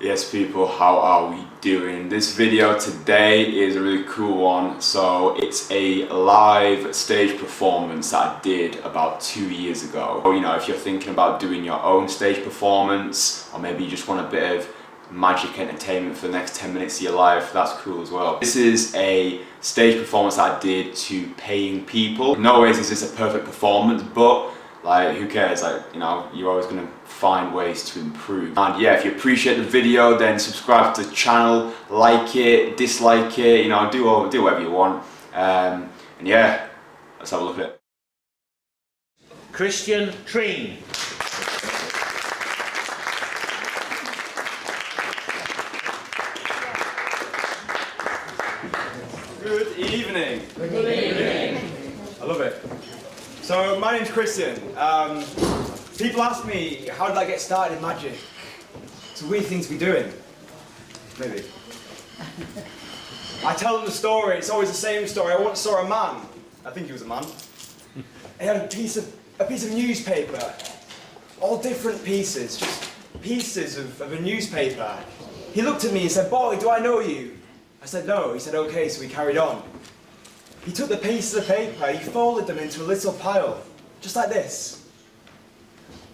Yes people, how are we doing? This video today is a really cool one. So it's a live stage performance that I did about 2 years ago. You know, if you're thinking about doing your own stage performance, or maybe you just want a bit of magic entertainment for the next 10 minutes of your life, that's cool as well. This is a stage performance that I did to paying people. In no ways is this a perfect performance, but like, who cares? Like, you know, you're always going to find ways to improve. And yeah, if you appreciate the video, then subscribe to the channel, like it, dislike it, you know, do whatever you want. And yeah, let's have a look at it. Christian Treen. Good evening. Good evening. I love it. So my name's Christian. People ask me, how did I get started in magic? It's a weird thing to be doing. Maybe. I tell them the story, it's always the same story. I once saw a man, I think he was a man. He had a piece of newspaper. All different pieces, just pieces of a newspaper. He looked at me and said, "Boy, do I know you?" I said, "No." He said, "Okay," so we carried on. He took the pieces of paper, he folded them into a little pile, just like this.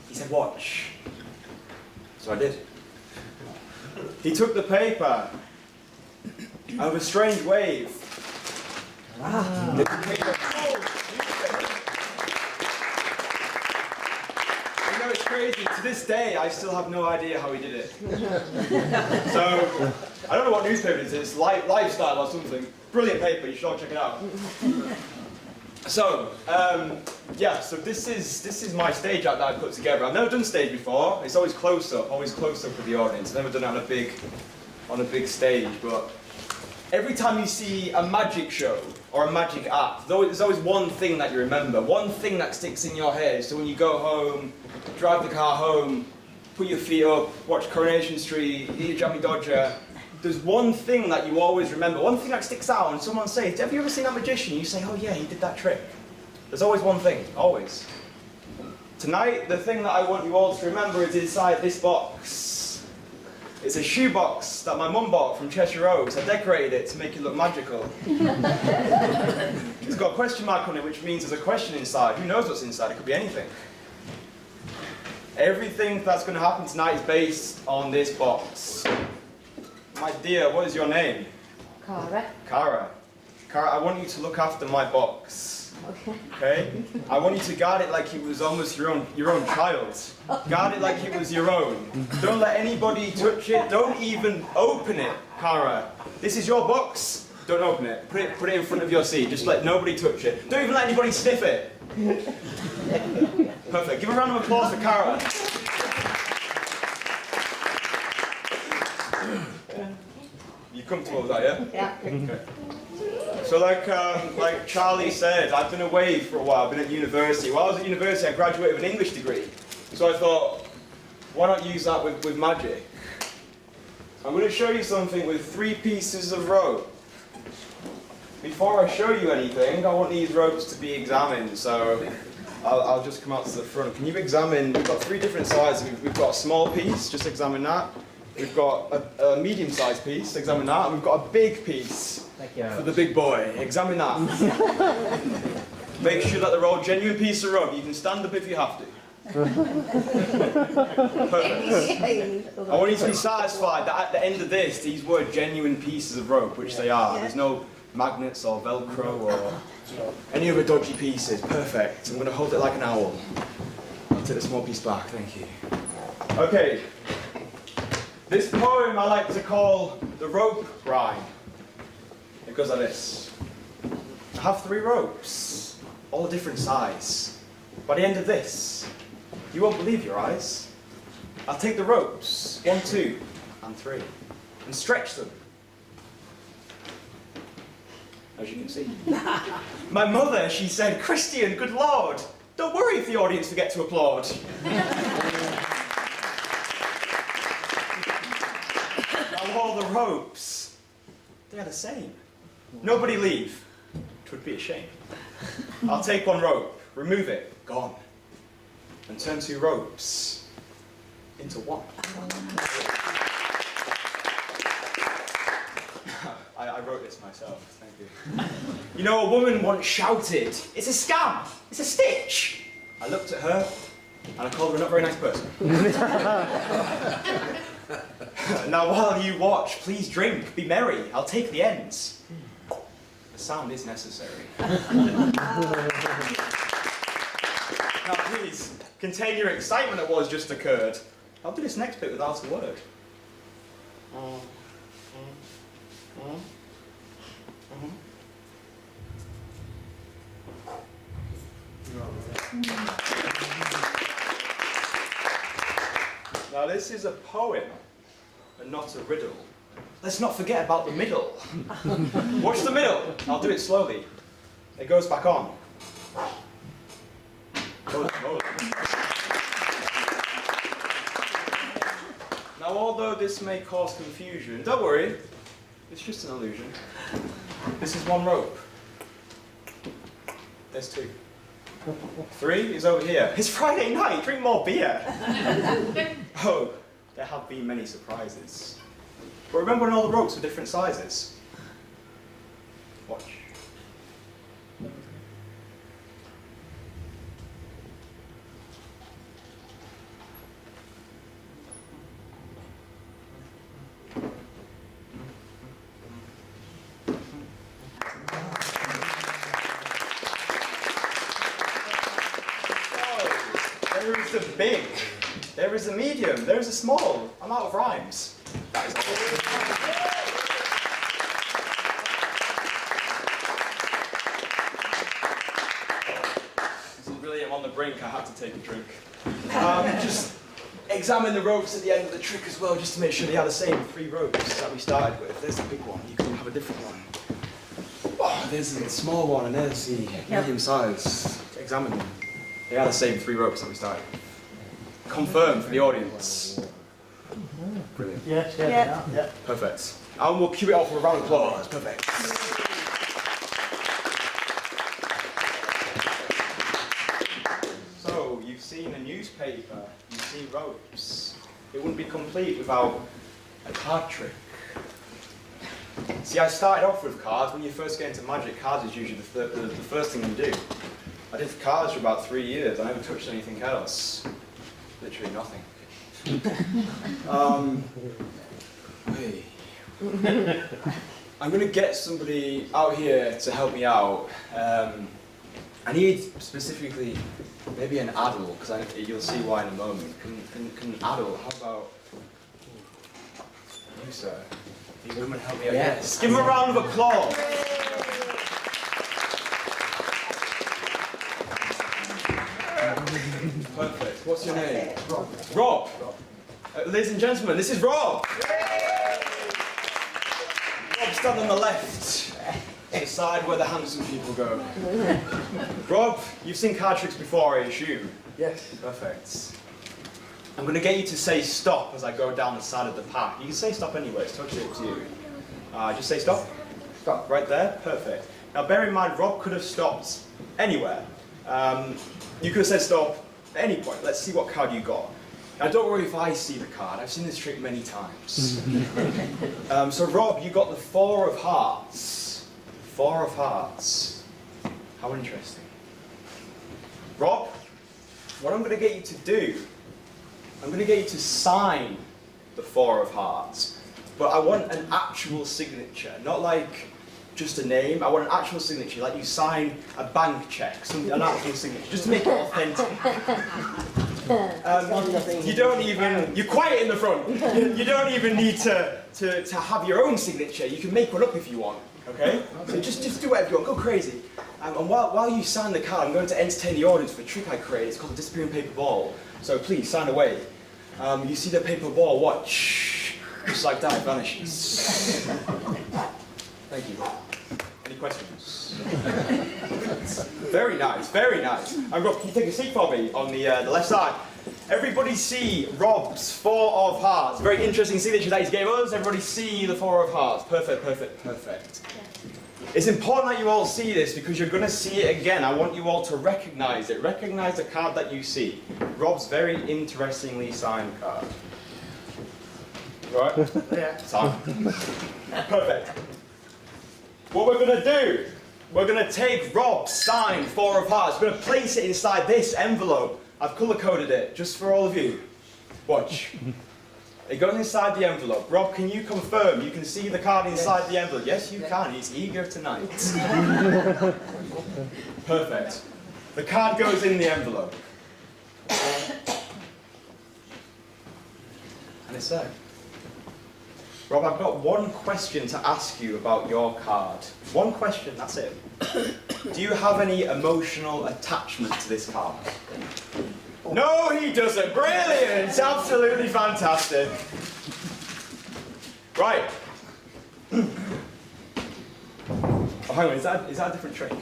He said, "Watch." So I did. He took the paper, and with a strange wave, the paper You know, it's crazy. To this day, I still have no idea how he did it. So, I don't know what newspaper it is. It's Lifestyle or something. Brilliant paper. You should all check it out. So, yeah. So this is my stage act that I put together. I've never done stage before. It's always close up with the audience. I've never done it on a big stage. But every time you see a magic show or a magic act, there's always one thing that you remember. One thing that sticks in your head. So when you go home, drive the car home, put your feet up, watch Coronation Street, eat a Jammy Dodger. There's one thing that you always remember, one thing that sticks out, and someone says, "Have you ever seen that magician?" You say, "Oh yeah, he did that trick." There's always one thing, always. Tonight, the thing that I want you all to remember is inside this box. It's a shoebox that my mum bought from Cheshire Oaks. I decorated it to make it look magical. It's got a question mark on it, which means there's a question inside. Who knows what's inside? It could be anything. Everything that's going to happen tonight is based on this box. My dear, what is your name? Cara. Cara. Cara, I want you to look after my box. Okay. Okay? I want you to guard it like it was almost your own child. Guard it like it was your own. Don't let anybody touch it. Don't even open it, Cara. This is your box. Don't open it. Put it in front of your seat. Just let nobody touch it. Don't even let anybody sniff it. Perfect. Give a round of applause for Cara. You comfortable with that, yeah? Yeah. Okay. So like Charlie said, I've been away for a while. I've been at university. While I was at university, I graduated with an English degree. So I thought, why not use that with magic? I'm going to show you something with 3 pieces of rope. Before I show you anything, I want these ropes to be examined. So I'll just come out to the front. Can you examine? We've got 3 different sizes. We've got a small piece, just examine that. We've got a medium-sized piece, examine that. And we've got a big piece for the big boy. Examine that. Make sure that they're all genuine pieces of rope. You can stand up if you have to. Perfect. I want you to be satisfied that at the end of this, these were genuine pieces of rope, which they are. There's no magnets or Velcro or any other dodgy pieces. Perfect. I'm going to hold it like an owl. I'll take the small piece back. Thank you. Okay. This poem I like to call the rope rhyme. It goes like this. I have 3 ropes, all a different size. By the end of this, you won't believe your eyes. I'll take the ropes, 1, 2, and 3, and stretch them. As you can see. My mother, she said, "Christian, good Lord, don't worry if the audience forget to applaud." All the ropes, they are the same. Nobody leave. It would be a shame. I'll take 1 rope, remove it, gone. And turn 2 ropes into 1. myself, thank you. You know, a woman once shouted, "It's a scam! It's a stitch!" I looked at her, and I called her a not very nice person. Now, while you watch, please drink, be merry, I'll take the ends. The sound is necessary. Now, please, contain your excitement at what has just occurred. I'll do this next bit without a word. Now, this is a poem and not a riddle. Let's not forget about the middle. Watch the middle. I'll do it slowly. It goes back on. Now, although this may cause confusion, don't worry, it's just an illusion. This is one rope. There's two. 3 is over here. It's Friday night, drink more beer. Oh, there have been many surprises. But remember when all the ropes were different sizes? Watch. There is a big, there is a medium, there is a small. I'm out of rhymes. That is all. This is really, I'm on the brink, I had to take a drink. Just examine the ropes at the end of the trick as well, just to make sure they are the same 3 ropes that we started with. There's the big one, you can have a different one. Oh, there's the small one, and there's the medium size. Examine them. They are the same 3 ropes that we started with. Confirm for the audience. Brilliant. Yes. Perfect. And we'll cue it off with a round of applause. Perfect. So, you've seen a newspaper, you see ropes. It wouldn't be complete without a card trick. See, I started off with cards. When you first get into magic, cards is usually the first thing you do. I did cards for about 3 years. I never touched anything else. Literally nothing. Hey. I'm going to get somebody out here to help me out. I need specifically maybe an adult, because you'll see why in a moment. Can an adult, how about you, sir? You come and help me out? Yes. Give him a round of applause. Perfect. What's your name? Rob. Rob. Ladies and gentlemen, this is Rob. Rob, stand on the left. To the side where the handsome people go. Rob, you've seen card tricks before, I assume? Yes. Perfect. I'm going to get you to say stop as I go down the side of the pack. You can say stop anyway, it's totally up to you. Just say stop. Stop. Right there. Perfect. Now bear in mind, Rob could have stopped anywhere. You could have said stop at any point. Let's see what card you got. Now don't worry if I see the card. I've seen this trick many times. So Rob, you got the 4 of hearts. 4 of hearts. How interesting. Rob, what I'm going to get you to do, I'm going to get you to sign the 4 of hearts. But I want an actual signature, not like just a name. I want an actual signature, like you sign a bank check, an actual signature, just to make it authentic. You don't even, you're quiet in the front. You don't even need to have your own signature. You can make one up if you want, okay? So just do whatever you want, go crazy. And while you sign the card, I'm going to entertain the audience with a trick I created. It's called the disappearing paper ball. So please, sign away. You see the paper ball, watch. Just like that, it vanishes. Thank you. Any questions? Very nice, very nice. And Rob, can you take a seat for me on the left side? Everybody see Rob's 4 of hearts. Very interesting signature that he gave us. Everybody see the 4 of hearts. Perfect, perfect, perfect. It's important that you all see this because you're going to see it again. I want you all to recognize it. Recognize the card that you see. Rob's very interestingly signed card. Right? Yeah. Sign. Perfect. what we're going to do, we're going to take Rob's signed 4 of hearts. We're going to place it inside this envelope. I've colour-coded it just for all of you. Watch. It goes inside the envelope. Rob, can you confirm you can see the card inside the envelope? Yes, you can. He's eager tonight. Perfect. The card goes in the envelope. And it's there. Rob, I've got one question to ask you about your card. One question, that's it. Do you have any emotional attachment to this card? No, he doesn't. Brilliant! Absolutely fantastic. Right. Oh, hang on, is that a different trick?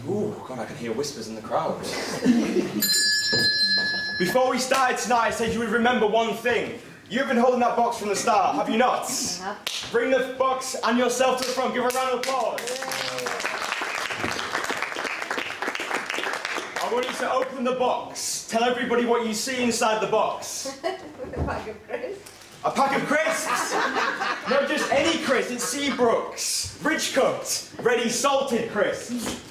Ooh, God, I can hear whispers in the crowd. Before we started tonight, I said you would remember one thing. You've been holding that box from the start, have you not? Bring the box and yourself to the front. Give a round of applause. I want you to open the box. Tell everybody what you see inside the box. A pack of crisps. A pack of crisps! Not just any crisps, it's Seabrook's. Rich cooked, ready salted crisps.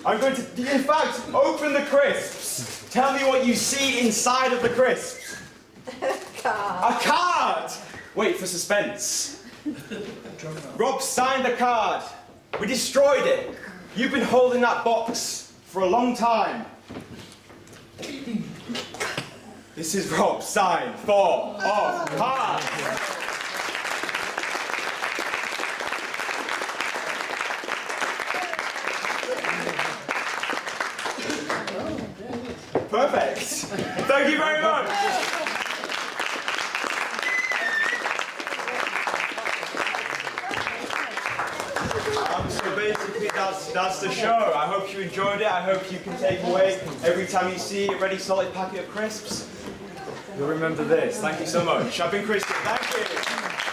I'm going to, in fact, open the crisps. Tell me what you see inside of the crisps. Card. A card! Wait for suspense. Rob signed the card. We destroyed it. You've been holding that box for a long time. This is Rob signed 4 of hearts. Perfect. Thank you very much. So basically that's the show. I hope you enjoyed it. I hope you can take away every time you see a ready solid packet of crisps. You'll remember this. Thank you so much. I've been Christian. Thank you.